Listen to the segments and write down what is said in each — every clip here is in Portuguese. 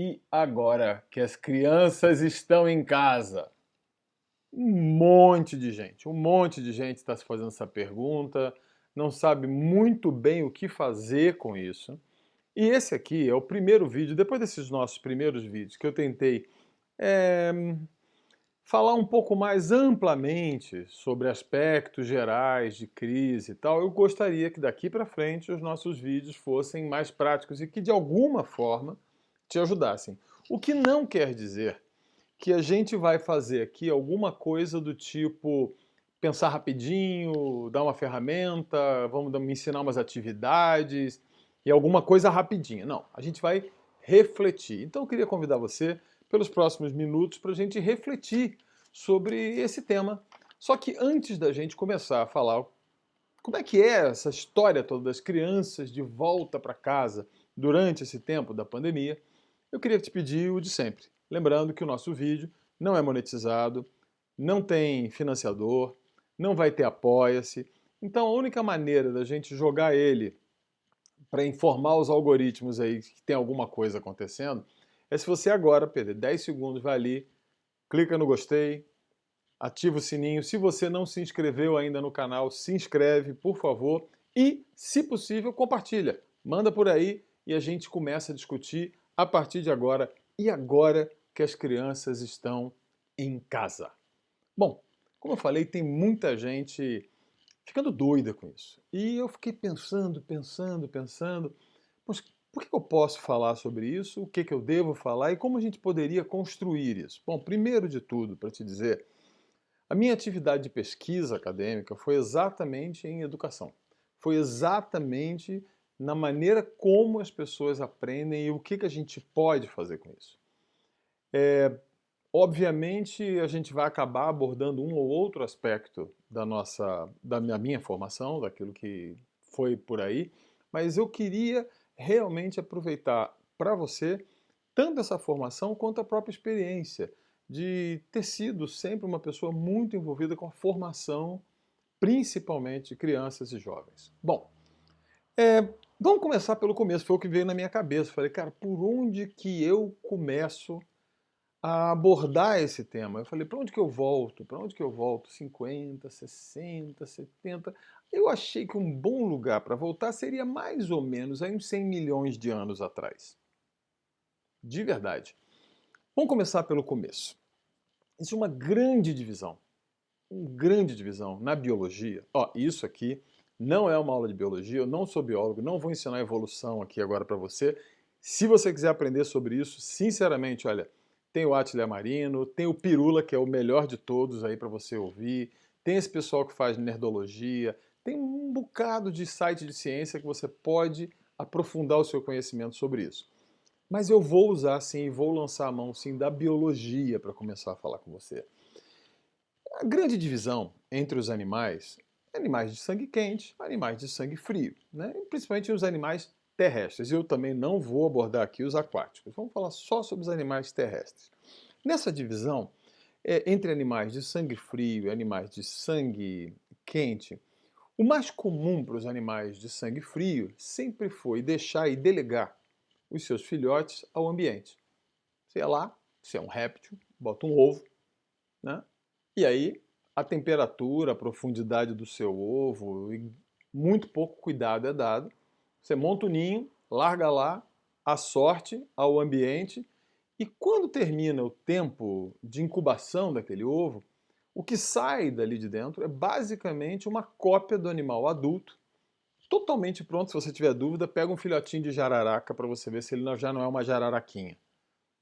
E agora que as crianças estão em casa? Um monte de gente está se fazendo essa pergunta, não sabe muito bem o que fazer com isso. E esse aqui é o primeiro vídeo, depois desses nossos primeiros vídeos, que eu tentei é, falar um pouco mais amplamente sobre aspectos gerais de crise e tal. Eu gostaria que daqui para frente os nossos vídeos fossem mais práticos e que de alguma forma te ajudassem. O que não quer dizer que a gente vai fazer aqui alguma coisa do tipo pensar rapidinho, dar uma ferramenta, vamos me ensinar umas atividades e alguma coisa rapidinha. Não, a gente vai refletir. Então eu queria convidar você pelos próximos minutos para a gente refletir sobre esse tema. Só que antes da gente começar a falar como é que é essa história toda das crianças de volta para casa durante esse tempo da pandemia, eu queria te pedir o de sempre. Lembrando que o nosso vídeo não é monetizado, não tem financiador, não vai ter apoia-se. Então a única maneira da gente jogar ele para informar os algoritmos aí que tem alguma coisa acontecendo é se você agora perder 10 segundos, vai ali, clica no gostei, ativa o sininho. Se você não se inscreveu ainda no canal, se inscreve, por favor. E, se possível, compartilha. Manda por aí e a gente começa a discutir a partir de agora. E agora que as crianças estão em casa. Bom, como eu falei, tem muita gente ficando doida com isso. E eu fiquei pensando. Mas por que eu posso falar sobre isso? O que eu devo falar? E como a gente poderia construir isso? Bom, primeiro de tudo, para te dizer, a minha atividade de pesquisa acadêmica foi exatamente em educação. Foi exatamente na maneira como as pessoas aprendem e o que a gente pode fazer com isso. Obviamente, a gente vai acabar abordando um ou outro aspecto da minha formação, daquilo que foi por aí, mas eu queria realmente aproveitar para você tanto essa formação quanto a própria experiência de ter sido sempre uma pessoa muito envolvida com a formação, principalmente de crianças e jovens. Bom, vamos começar pelo começo, foi o que veio na minha cabeça. Falei, cara, por onde que eu começo a abordar esse tema? Eu falei, para onde que eu volto? Para onde que eu volto? 50, 60, 70? Eu achei que um bom lugar para voltar seria mais ou menos aí uns 100 milhões de anos atrás. De verdade. Vamos começar pelo começo. Existe uma grande divisão na biologia. Ó, isso aqui não é uma aula de biologia, eu não sou biólogo, não vou ensinar evolução aqui agora para você. Se você quiser aprender sobre isso, sinceramente, olha, tem o Atila Marino, tem o Pirula, que é o melhor de todos aí para você ouvir, tem esse pessoal que faz nerdologia, tem um bocado de site de ciência que você pode aprofundar o seu conhecimento sobre isso. Mas eu vou usar sim, e vou lançar a mão sim da biologia para começar a falar com você. A grande divisão entre os animais é animais de sangue quente, animais de sangue frio, né? E principalmente os animais terrestres. Eu também não vou abordar aqui os aquáticos. Vamos falar só sobre os animais terrestres. Nessa divisão, entre animais de sangue frio e animais de sangue quente, o mais comum para os animais de sangue frio sempre foi deixar e delegar os seus filhotes ao ambiente. Sei lá, se é um réptil, bota um ovo, né? E aí a temperatura, a profundidade do seu ovo, e muito pouco cuidado é dado. Você monta o ninho, larga lá, a sorte ao ambiente, e quando termina o tempo de incubação daquele ovo, o que sai dali de dentro é basicamente uma cópia do animal adulto, totalmente pronto. Se você tiver dúvida, pega um filhotinho de jararaca para você ver se ele já não é uma jararaquinha,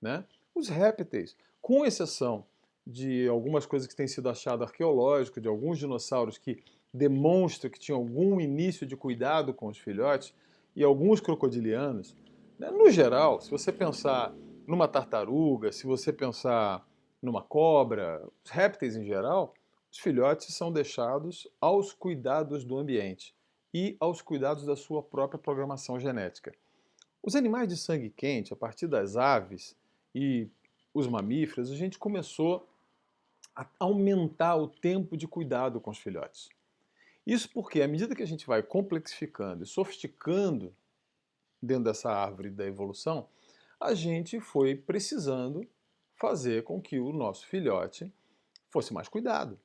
né? Os répteis, com exceção de algumas coisas que têm sido achadas arqueológicas, de alguns dinossauros que demonstram que tinham algum início de cuidado com os filhotes, e alguns crocodilianos, né? No geral, se você pensar numa tartaruga, se você pensar numa cobra, os répteis em geral, os filhotes são deixados aos cuidados do ambiente e aos cuidados da sua própria programação genética. Os animais de sangue quente, a partir das aves e os mamíferos, a gente começou a aumentar o tempo de cuidado com os filhotes. Isso porque, à medida que a gente vai complexificando e sofisticando dentro dessa árvore da evolução, a gente foi precisando fazer com que o nosso filhote fosse mais cuidado.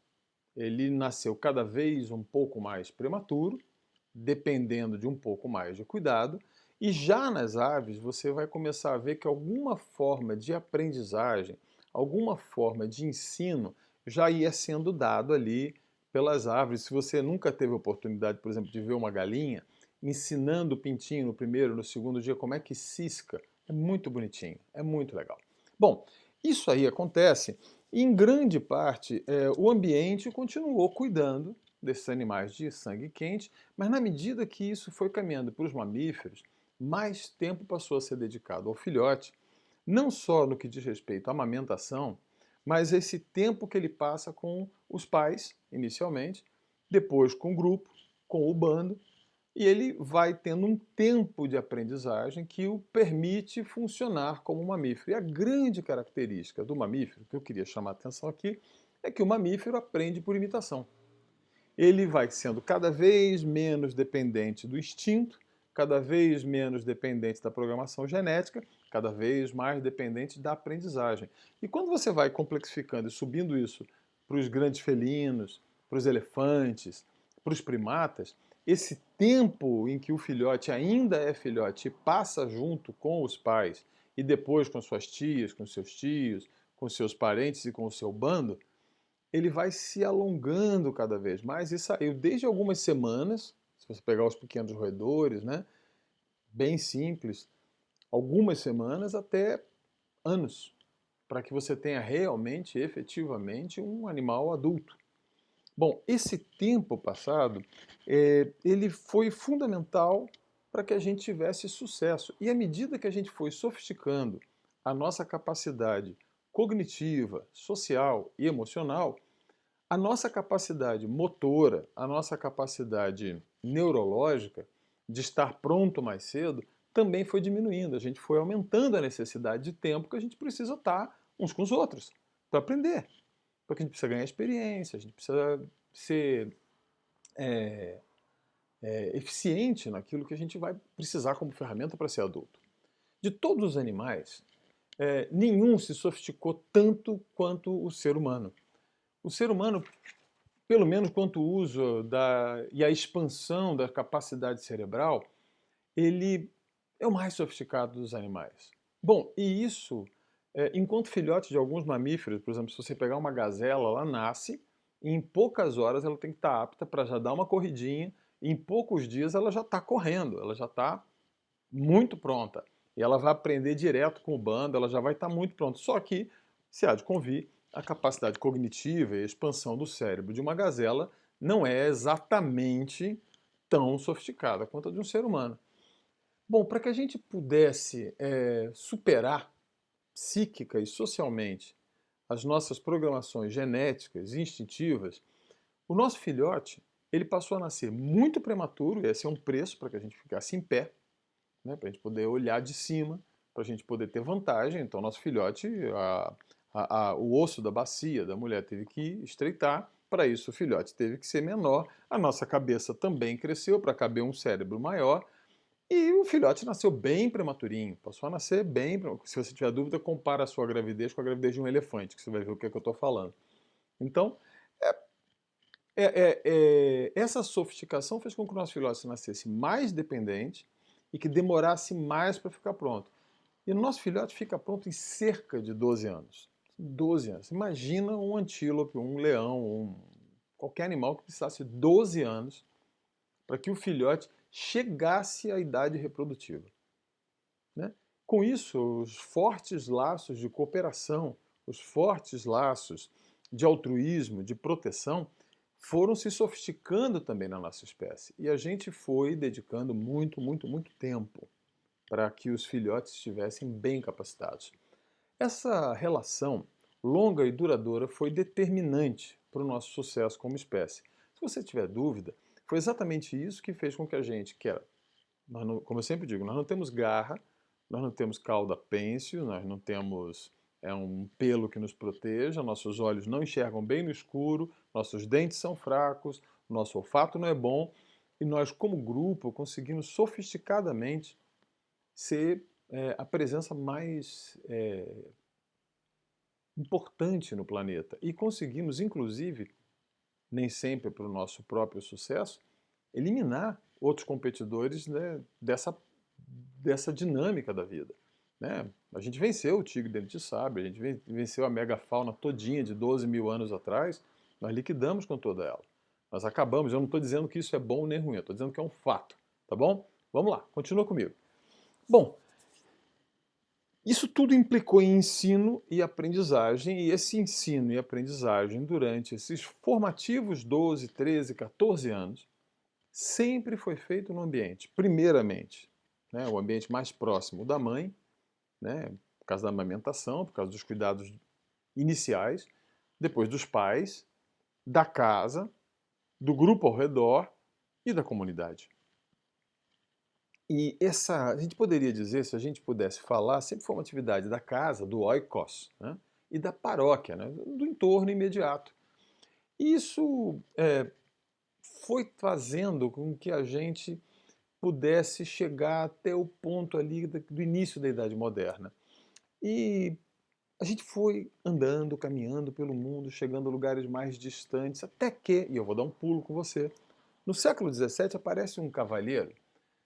Ele nasceu cada vez um pouco mais prematuro, dependendo de um pouco mais de cuidado, e já nas aves você vai começar a ver que alguma forma de aprendizagem, alguma forma de ensino já ia sendo dado ali pelas árvores. Se você nunca teve a oportunidade, por exemplo, de ver uma galinha ensinando o pintinho no primeiro, no segundo dia como é que cisca, é muito bonitinho, é muito legal. Bom, isso aí acontece e em grande parte o ambiente continuou cuidando desses animais de sangue quente, mas na medida que isso foi caminhando para os mamíferos, mais tempo passou a ser dedicado ao filhote, não só no que diz respeito à amamentação, mas esse tempo que ele passa com os pais, inicialmente, depois com o grupo, com o bando, e ele vai tendo um tempo de aprendizagem que o permite funcionar como um mamífero. E a grande característica do mamífero, que eu queria chamar a atenção aqui, é que o mamífero aprende por imitação. Ele vai sendo cada vez menos dependente do instinto, cada vez menos dependente da programação genética, cada vez mais dependente da aprendizagem. E quando você vai complexificando e subindo isso para os grandes felinos, para os elefantes, para os primatas, esse tempo em que o filhote ainda é filhote e passa junto com os pais e depois com suas tias, com seus tios, com seus parentes e com o seu bando, ele vai se alongando cada vez mais e saiu desde algumas semanas, se você pegar os pequenos roedores, né, bem simples, algumas semanas até anos, para que você tenha realmente, efetivamente, um animal adulto. Bom, esse tempo passado, ele foi fundamental para que a gente tivesse sucesso. E à medida que a gente foi sofisticando a nossa capacidade cognitiva, social e emocional, a nossa capacidade motora, a nossa capacidade neurológica de estar pronto mais cedo também foi diminuindo. A gente foi aumentando a necessidade de tempo que a gente precisa estar uns com os outros para aprender. Porque a gente precisa ganhar experiência, a gente precisa ser eficiente naquilo que a gente vai precisar como ferramenta para ser adulto. De todos os animais, nenhum se sofisticou tanto quanto o ser humano. O ser humano, pelo menos quanto o uso e a expansão da capacidade cerebral, ele é o mais sofisticado dos animais. Bom, e isso, enquanto filhote de alguns mamíferos, por exemplo, se você pegar uma gazela, ela nasce e em poucas horas ela tem que estar apta para já dar uma corridinha, e em poucos dias ela já está correndo, ela já está muito pronta. E ela vai aprender direto com o bando, ela já vai estar muito pronta. Só que, se há de convir, a capacidade cognitiva e a expansão do cérebro de uma gazela não é exatamente tão sofisticada quanto a de um ser humano. Bom, para que a gente pudesse superar psíquica e socialmente as nossas programações genéticas e instintivas, o nosso filhote ele passou a nascer muito prematuro, e esse é um preço para que a gente ficasse em pé, né, para a gente poder olhar de cima, para a gente poder ter vantagem. Então, nosso filhote, o osso da bacia da mulher teve que estreitar, para isso o filhote teve que ser menor, a nossa cabeça também cresceu para caber um cérebro maior, e o filhote nasceu bem prematurinho, passou a nascer bem. Se você tiver dúvida, compara a sua gravidez com a gravidez de um elefante, que você vai ver o que é que eu estou falando. Então, essa sofisticação fez com que o nosso filhote nascesse mais dependente e que demorasse mais para ficar pronto. E o nosso filhote fica pronto em cerca de 12 anos. 12 anos. Imagina um antílope, um leão, qualquer animal que precisasse 12 anos para que o filhote chegasse à idade reprodutiva, né? Com isso, os fortes laços de cooperação, os fortes laços de altruísmo, de proteção, foram se sofisticando também na nossa espécie. E a gente foi dedicando muito, muito, muito tempo para que os filhotes estivessem bem capacitados. Essa relação longa e duradoura foi determinante para o nosso sucesso como espécie. Se você tiver dúvida, foi exatamente isso que fez com que a gente, como eu sempre digo, nós não temos garra, nós não temos cauda pêncil, nós não temos um pelo que nos proteja, nossos olhos não enxergam bem no escuro, nossos dentes são fracos, nosso olfato não é bom, e nós, como grupo, conseguimos sofisticadamente ser a presença mais importante no planeta. E conseguimos, inclusive, nem sempre para o nosso próprio sucesso, eliminar outros competidores, né, dessa dinâmica da vida. Né? A gente venceu o tigre dente de sabre, a gente venceu a megafauna todinha de 12 mil anos atrás, nós liquidamos com toda ela. Nós acabamos, eu não estou dizendo que isso é bom nem ruim, eu estou dizendo que é um fato, tá bom? Vamos lá, continua comigo. Bom, isso tudo implicou em ensino e aprendizagem, e esse ensino e aprendizagem durante esses formativos 12, 13, 14 anos, sempre foi feito no ambiente, primeiramente, né, o ambiente mais próximo da mãe, né, por causa da amamentação, por causa dos cuidados iniciais, depois dos pais, da casa, do grupo ao redor e da comunidade. E a gente poderia dizer, se a gente pudesse falar, sempre foi uma atividade da casa, do oikos, né, e da paróquia, né, do entorno imediato. E isso foi fazendo com que a gente pudesse chegar até o ponto ali do início da Idade Moderna. E a gente foi andando, caminhando pelo mundo, chegando a lugares mais distantes, até que, e eu vou dar um pulo com você, no século XVII aparece um cavalheiro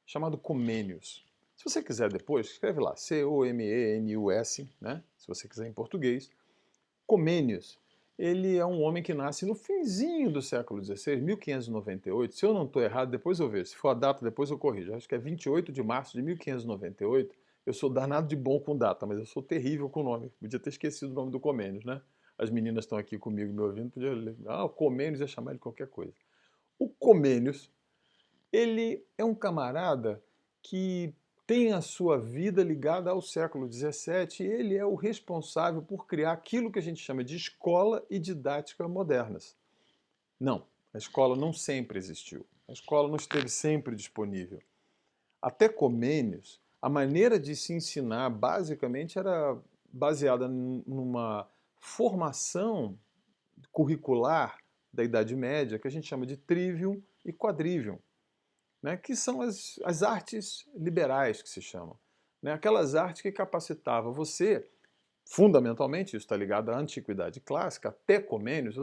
chamado Comênius. Se você quiser depois, escreve lá, C-O-M-E-N-U-S, né? Se você quiser em português. Comênius, ele é um homem que nasce no finzinho do século XVI, 1598. Se eu não estou errado, depois eu vejo. Se for a data, depois eu corrijo. Acho que é 28 de março de 1598. Eu sou danado de bom com data, mas eu sou terrível com nome. Podia ter esquecido o nome do Comênius, né? As meninas estão aqui comigo me ouvindo, podia ler. Ah, o Comênius ia chamar ele de qualquer coisa. O Comênius, ele é um camarada que tem a sua vida ligada ao século XVII e ele é o responsável por criar aquilo que a gente chama de escola e didática modernas. Não, a escola não sempre existiu. A escola não esteve sempre disponível. Até Comênius, a maneira de se ensinar basicamente era baseada numa formação curricular da Idade Média que a gente chama de trivium e quadrivium, né, que são as artes liberais que se chamam. Né, aquelas artes que capacitavam você, fundamentalmente, isso está ligado à antiguidade clássica, até Comênios,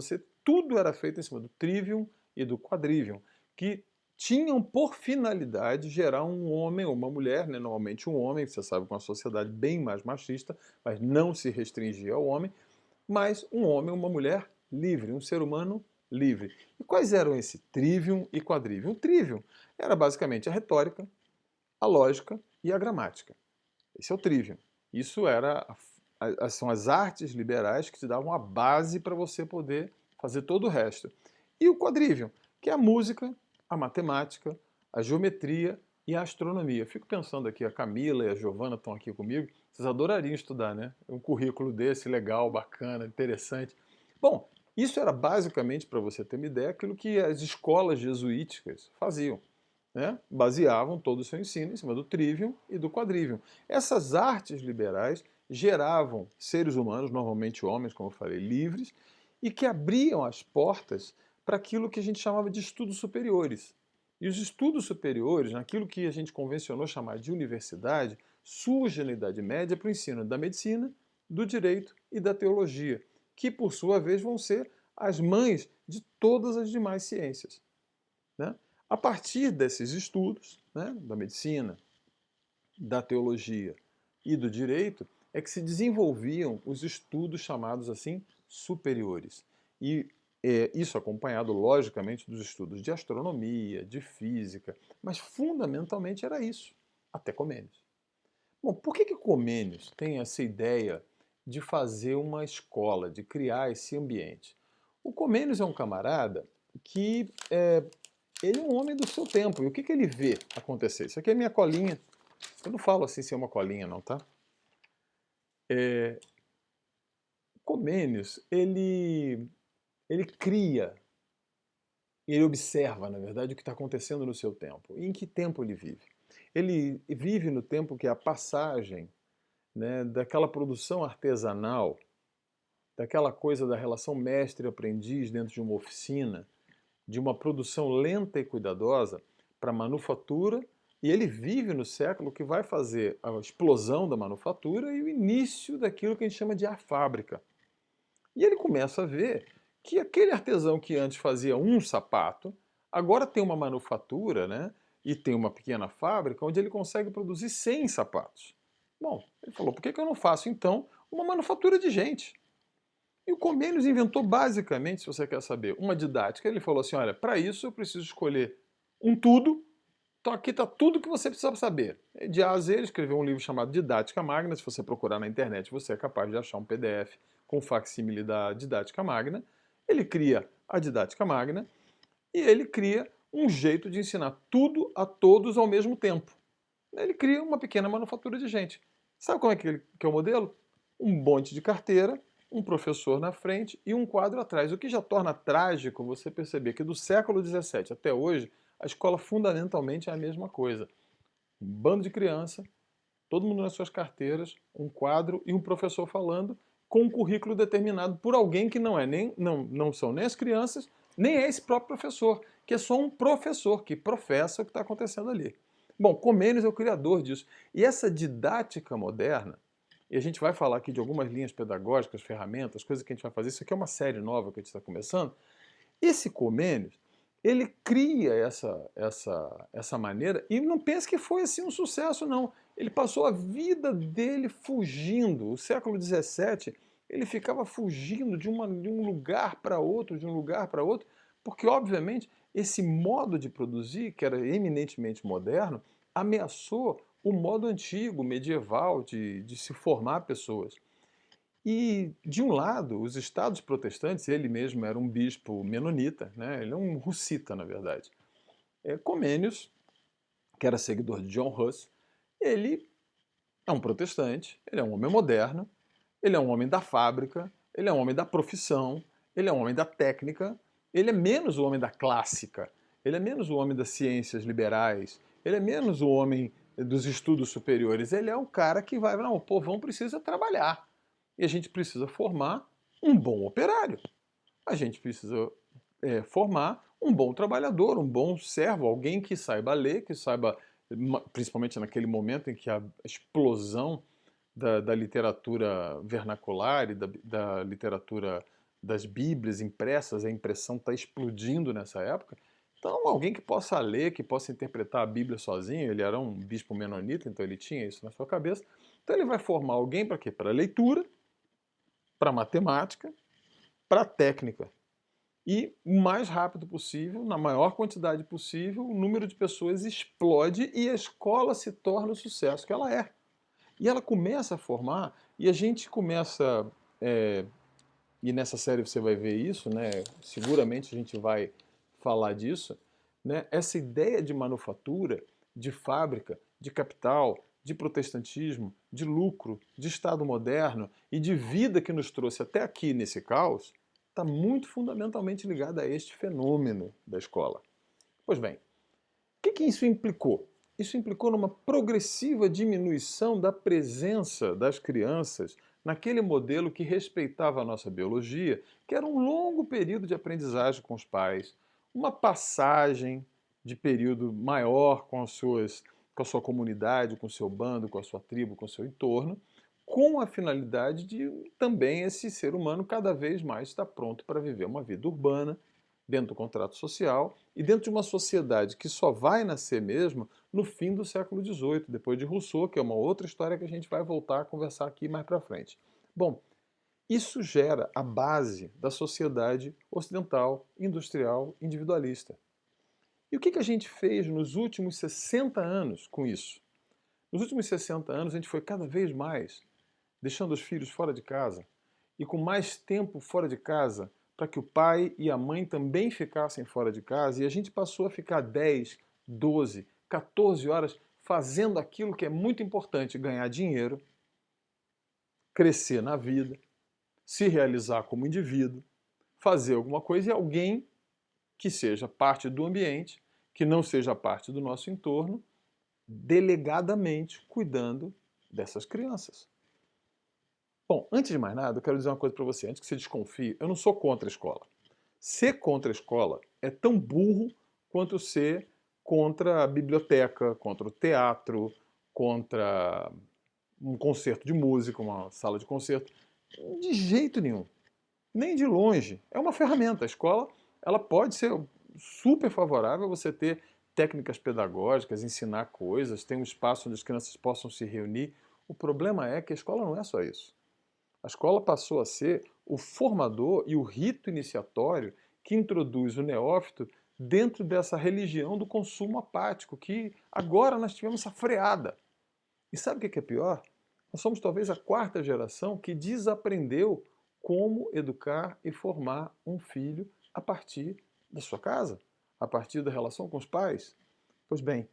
tudo era feito em cima do trivium e do quadrivium, que tinham por finalidade gerar um homem ou uma mulher, né, normalmente um homem, você sabe, com uma sociedade bem mais machista, mas não se restringia ao homem, mas um homem ou uma mulher livre, um ser humano livre. E quais eram esse trivium e quadrivium? O trivium era basicamente a retórica, a lógica e a gramática. Esse é o trivium. Isso são as artes liberais que te davam a base para você poder fazer todo o resto. E o quadrivium, que é a música, a matemática, a geometria e a astronomia. Fico pensando aqui, a Camila e a Giovana estão aqui comigo, vocês adorariam estudar, né? Um currículo desse, legal, bacana, interessante. Bom, isso era basicamente, para você ter uma ideia, aquilo que as escolas jesuíticas faziam. Né? Baseavam todo o seu ensino em cima do trivium e do quadrivium. Essas artes liberais geravam seres humanos, normalmente homens, como eu falei, livres, e que abriam as portas para aquilo que a gente chamava de estudos superiores. E os estudos superiores, naquilo que a gente convencionou chamar de universidade, surgem na Idade Média para o ensino da medicina, do direito e da teologia, que por sua vez vão ser as mães de todas as demais ciências. Né? A partir desses estudos, né, da medicina, da teologia e do direito, é que se desenvolviam os estudos chamados assim superiores. E isso acompanhado, logicamente, dos estudos de astronomia, de física, mas fundamentalmente era isso, até Comênios. Bom, por que Comênios tem essa ideia de fazer uma escola, de criar esse ambiente? O Comênios é um camarada que ele é um homem do seu tempo. E o que ele vê acontecer? Isso aqui é minha colinha. Eu não falo assim se é uma colinha, não, tá? Comênios, ele cria, ele observa, na verdade, o que está acontecendo no seu tempo. E em que tempo ele vive? Ele vive no tempo que é a passagem, né, daquela produção artesanal, daquela coisa da relação mestre-aprendiz dentro de uma oficina, de uma produção lenta e cuidadosa para a manufatura E ele vive no século que vai fazer a explosão da manufatura e o início daquilo que a gente chama de a fábrica. E ele começa a ver que aquele artesão que antes fazia um sapato, agora tem uma manufatura, né? E tem uma pequena fábrica onde ele consegue produzir 100 sapatos. Bom, ele falou, por que eu não faço então uma manufatura de gente? E o Comênios inventou basicamente, se você quer saber, uma didática. Ele falou assim, olha, para isso eu preciso escolher um tudo. Então aqui está tudo que você precisa saber. De A a Z, ele escreveu um livro chamado Didática Magna. Se você procurar na internet, você é capaz de achar um PDF com facsímile da Didática Magna. Ele cria a Didática Magna e ele cria um jeito de ensinar tudo a todos ao mesmo tempo. Ele cria uma pequena manufatura de gente. Sabe como é que é o modelo? Um monte de carteira, um professor na frente e um quadro atrás. O que já torna trágico você perceber que do século XVII até hoje, a escola fundamentalmente é a mesma coisa. Um bando de criança, todo mundo nas suas carteiras, um quadro e um professor falando com um currículo determinado por alguém que não são nem as crianças, nem é esse próprio professor, que é só um professor que professa o que está acontecendo ali. Bom, Comênios é o criador disso. E essa didática moderna, e a gente vai falar aqui de algumas linhas pedagógicas, ferramentas, coisas que a gente vai fazer, isso aqui é uma série nova que a gente está começando. Esse Comênios, ele cria essa maneira e não pense que foi assim um sucesso, não. Ele passou a vida dele fugindo. O século XVII, ele ficava fugindo de um lugar para outro, de um lugar para outro, porque, obviamente, esse modo de produzir, que era eminentemente moderno, ameaçou o modo antigo, medieval, de se formar pessoas. E, de um lado, os estados protestantes, ele mesmo era um bispo menonita, né? Ele é um russita, na verdade. Comênios, que era seguidor de John Huss, ele é um protestante, ele é um homem moderno, ele é um homem da fábrica, ele é um homem da profissão, ele é um homem da técnica, ele é menos o homem da clássica, ele é menos o homem das ciências liberais, ele é menos o homem dos estudos superiores, ele é o cara que vai, não, o povão precisa trabalhar. E a gente precisa formar um bom operário. A gente precisa formar um bom trabalhador, um bom servo, alguém que saiba ler, que saiba, principalmente naquele momento em que a explosão da literatura vernacular e da literatura das Bíblias impressas, a impressão está explodindo nessa época. Então, alguém que possa ler, que possa interpretar a Bíblia sozinho, ele era um bispo menonita, então ele tinha isso na sua cabeça. Então, ele vai formar alguém para quê? Para leitura, para matemática, para técnica. E o mais rápido possível, na maior quantidade possível, o número de pessoas explode e a escola se torna o sucesso que ela é. E ela começa a formar, e a gente começa, e nessa série você vai ver isso, né? Seguramente a gente vai falar disso, né? Essa ideia de manufatura, de fábrica, de capital, de protestantismo, de lucro, de Estado moderno e de vida que nos trouxe até aqui nesse caos, está muito fundamentalmente ligada a este fenômeno da escola. Pois bem, o que isso implicou? Isso implicou numa progressiva diminuição da presença das crianças naquele modelo que respeitava a nossa biologia, que era um longo período de aprendizagem com os pais, uma passagem de período maior com a sua comunidade, com o seu bando, com a sua tribo, com o seu entorno, com a finalidade de também esse ser humano cada vez mais estar pronto para viver uma vida urbana, dentro do contrato social e dentro de uma sociedade que só vai nascer mesmo no fim do século XVIII, depois de Rousseau, que é uma outra história que a gente vai voltar a conversar aqui mais para frente. Bom, isso gera a base da sociedade ocidental, industrial, individualista. E o que a gente fez nos últimos 60 anos com isso? Nos últimos 60 anos a gente foi cada vez mais deixando os filhos fora de casa e com mais tempo fora de casa para que o pai e a mãe também ficassem fora de casa, e a gente passou a ficar 10, 12, 14 horas fazendo aquilo que é muito importante: ganhar dinheiro, crescer na vida, se realizar como indivíduo, fazer alguma coisa, e alguém que seja parte do ambiente, que não seja parte do nosso entorno, delegadamente cuidando dessas crianças. Bom, antes de mais nada, eu quero dizer uma coisa para você, antes que você desconfie, eu não sou contra a escola. Ser contra a escola é tão burro quanto ser contra a biblioteca, contra o teatro, contra um concerto de música, uma sala de concerto. De jeito nenhum. Nem de longe. É uma ferramenta. A escola, ela pode ser super favorável a você ter técnicas pedagógicas, ensinar coisas, ter um espaço onde as crianças possam se reunir. O problema é que a escola não é só isso. A escola passou a ser o formador e o rito iniciatório que introduz o neófito dentro dessa religião do consumo apático, que agora nós tivemos essa freada. E sabe o que é pior? Nós somos talvez a quarta geração que desaprendeu como educar e formar um filho a partir da sua casa, a partir da relação com os pais. Pois bem,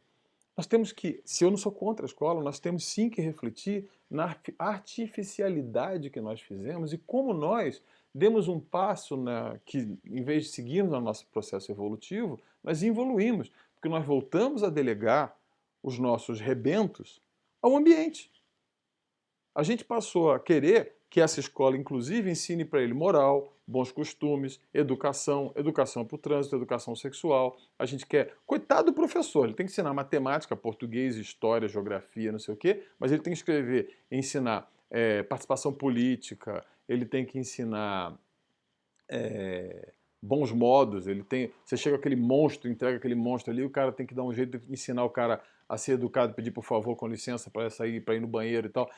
nós temos que, se eu não sou contra a escola, nós temos sim que refletir na artificialidade que nós fizemos e como nós demos um passo que, em vez de seguirmos o nosso processo evolutivo, nós evoluímos, porque nós voltamos a delegar os nossos rebentos ao ambiente. A gente passou a querer que essa escola, inclusive, ensine para ele moral, bons costumes, educação, educação para o trânsito, educação sexual. A gente quer... Coitado do professor, ele tem que ensinar matemática, português, história, geografia, não sei o quê, mas ele tem que escrever, ensinar participação política, ele tem que ensinar bons modos, ele tem... Você chega aquele monstro, entrega aquele monstro ali, o cara tem que dar um jeito de ensinar o cara a ser educado, pedir por favor, com licença, para sair, para ir no banheiro e tal.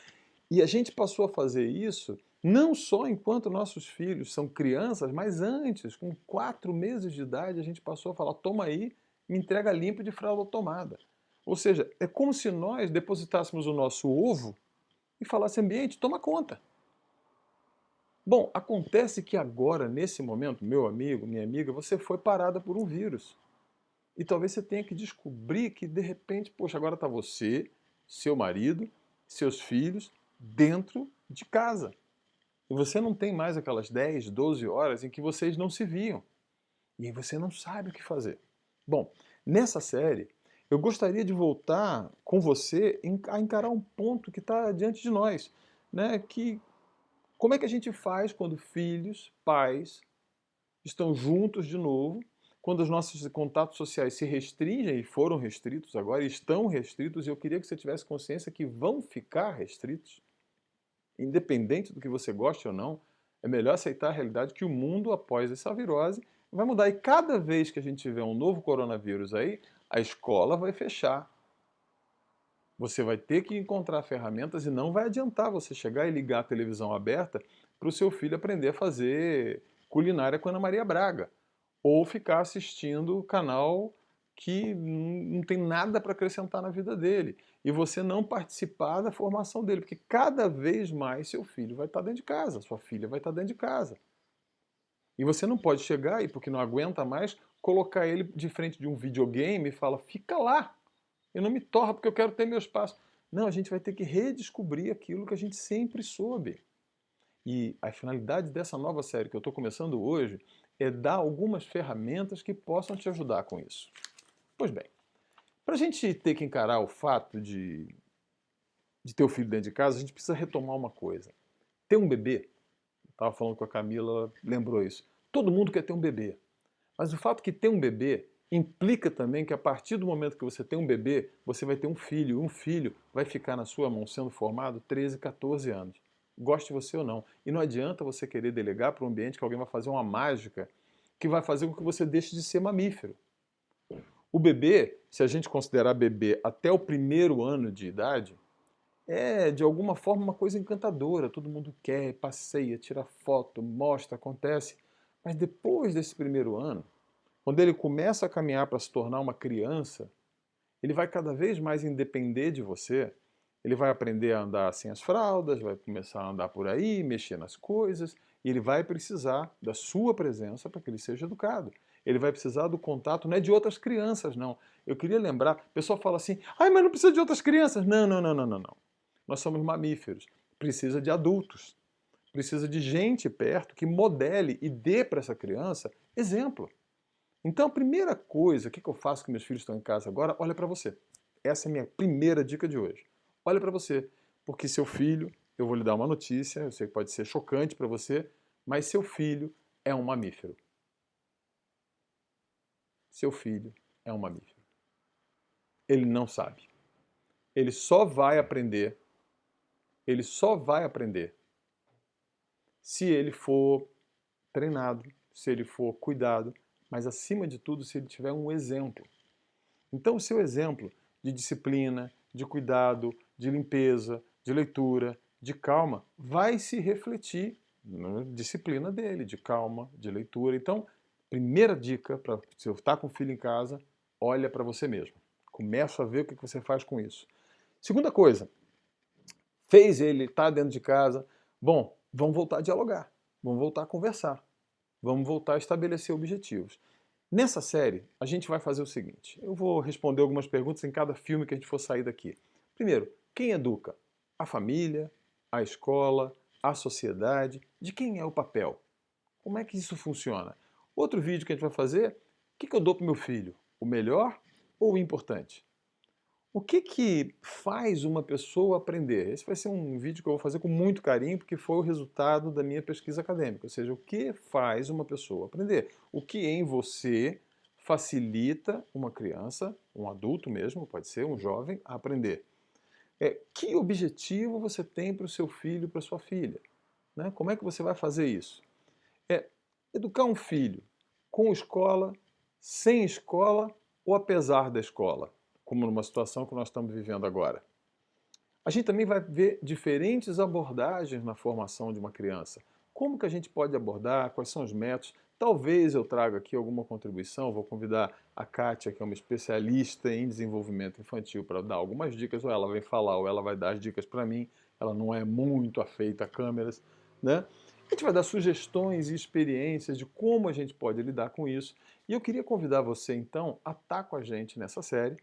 E a gente passou a fazer isso não só enquanto nossos filhos são crianças, mas antes, com 4 meses de idade, a gente passou a falar, toma aí, me entrega limpo de fralda tomada. Ou seja, é como se nós depositássemos o nosso ovo e falasse, ambiente, toma conta. Bom, acontece que agora, nesse momento, meu amigo, minha amiga, você foi parada por um vírus. E talvez você tenha que descobrir que, de repente, poxa, agora está você, seu marido, seus filhos, dentro de casa. E você não tem mais aquelas 10, 12 horas em que vocês não se viam. E aí você não sabe o que fazer. Bom, nessa série, eu gostaria de voltar com você a encarar um ponto que está diante de nós. Né? Como é que a gente faz quando filhos, pais, estão juntos de novo, quando os nossos contatos sociais se restringem, e foram restritos agora, e estão restritos, e eu queria que você tivesse consciência que vão ficar restritos, independente do que você goste ou não, é melhor aceitar a realidade que o mundo, após essa virose, vai mudar. E cada vez que a gente tiver um novo coronavírus aí, a escola vai fechar. Você vai ter que encontrar ferramentas e não vai adiantar você chegar e ligar a televisão aberta para o seu filho aprender a fazer culinária com Ana Maria Braga. Ou ficar assistindo o canal que não tem nada para acrescentar na vida dele. E você não participar da formação dele, porque cada vez mais seu filho vai estar dentro de casa, sua filha vai estar dentro de casa. E você não pode chegar aí, porque não aguenta mais, colocar ele de frente de um videogame e falar, fica lá, eu não me torro porque eu quero ter meu espaço. Não, a gente vai ter que redescobrir aquilo que a gente sempre soube. E a finalidade dessa nova série que eu estou começando hoje é dar algumas ferramentas que possam te ajudar com isso. Pois bem, para a gente ter que encarar o fato de ter o filho dentro de casa, a gente precisa retomar uma coisa. Ter um bebê, eu estava falando com a Camila, ela lembrou isso. Todo mundo quer ter um bebê. Mas o fato que ter um bebê implica também que a partir do momento que você tem um bebê, você vai ter um filho. Um filho vai ficar na sua mão sendo formado 13, 14 anos. Goste você ou não. E não adianta você querer delegar para um ambiente que alguém vai fazer uma mágica que vai fazer com que você deixe de ser mamífero. O bebê, se a gente considerar bebê até o 1º ano de idade, é de alguma forma uma coisa encantadora. Todo mundo quer, passeia, tira foto, mostra, acontece. Mas depois desse 1º ano, quando ele começa a caminhar para se tornar uma criança, ele vai cada vez mais depender de você. Ele vai aprender a andar sem as fraldas, vai começar a andar por aí, mexer nas coisas, e ele vai precisar da sua presença para que ele seja educado. Ele vai precisar do contato, não é de outras crianças, não. Eu queria lembrar, o pessoal fala assim, ai, mas não precisa de outras crianças. Não, não, não, não, não, não. Nós somos mamíferos, precisa de adultos, precisa de gente perto que modele e dê para essa criança exemplo. Então, a primeira coisa, o que eu faço que meus filhos estão em casa agora? Olha para você. Essa é a minha primeira dica de hoje. Olha para você, porque seu filho, eu vou lhe dar uma notícia, eu sei que pode ser chocante para você, mas seu filho é um mamífero. Seu filho é um mamífero. Ele não sabe. Ele só vai aprender, se ele for treinado, se ele for cuidado, mas acima de tudo, se ele tiver um exemplo. Então, o seu exemplo de disciplina, de cuidado, de limpeza, de leitura, de calma, vai se refletir na disciplina dele, de calma, de leitura. Então, primeira dica para se você está com o filho em casa, olha para você mesmo. Começa a ver o que você faz com isso. Segunda coisa, fez ele estar dentro de casa, bom, vamos voltar a dialogar, vamos voltar a conversar, vamos voltar a estabelecer objetivos. Nessa série, a gente vai fazer o seguinte, eu vou responder algumas perguntas em cada filme que a gente for sair daqui. Primeiro, quem educa? A família, a escola, a sociedade? De quem é o papel? Como é que isso funciona? Outro vídeo que a gente vai fazer, o que eu dou para o meu filho? O melhor ou o importante? O que faz uma pessoa aprender? Esse vai ser um vídeo que eu vou fazer com muito carinho, porque foi o resultado da minha pesquisa acadêmica. Ou seja, o que faz uma pessoa aprender? O que em você facilita uma criança, um adulto mesmo, pode ser um jovem, a aprender? Que objetivo você tem para o seu filho, para a sua filha? Né? Como é que você vai fazer isso? Educar um filho com escola, sem escola ou apesar da escola, como numa situação que nós estamos vivendo agora. A gente também vai ver diferentes abordagens na formação de uma criança. Como que a gente pode abordar, quais são os métodos. Talvez eu traga aqui alguma contribuição, vou convidar a Kátia, que é uma especialista em desenvolvimento infantil, para dar algumas dicas, ou ela vai falar, ou ela vai dar as dicas para mim, ela não é muito afeita a câmeras, né? A gente vai dar sugestões e experiências de como a gente pode lidar com isso. E eu queria convidar você, então, a estar com a gente nessa série,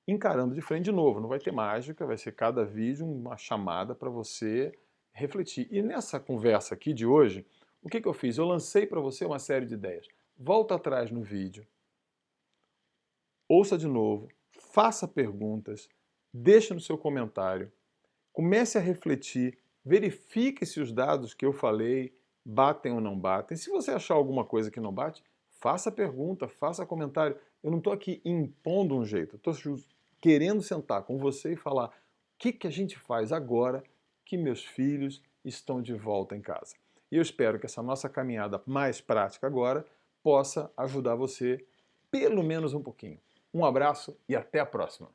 encarando de frente de novo. Não vai ter mágica, vai ser cada vídeo uma chamada para você refletir. E nessa conversa aqui de hoje, o que eu fiz? Eu lancei para você uma série de ideias. Volta atrás no vídeo, ouça de novo, faça perguntas, deixe no seu comentário, comece a refletir, verifique se os dados que eu falei batem ou não batem. Se você achar alguma coisa que não bate, faça pergunta, faça comentário. Eu não estou aqui impondo um jeito, estou querendo sentar com você e falar o que a gente faz agora que meus filhos estão de volta em casa. E eu espero que essa nossa caminhada mais prática agora possa ajudar você pelo menos um pouquinho. Um abraço e até a próxima!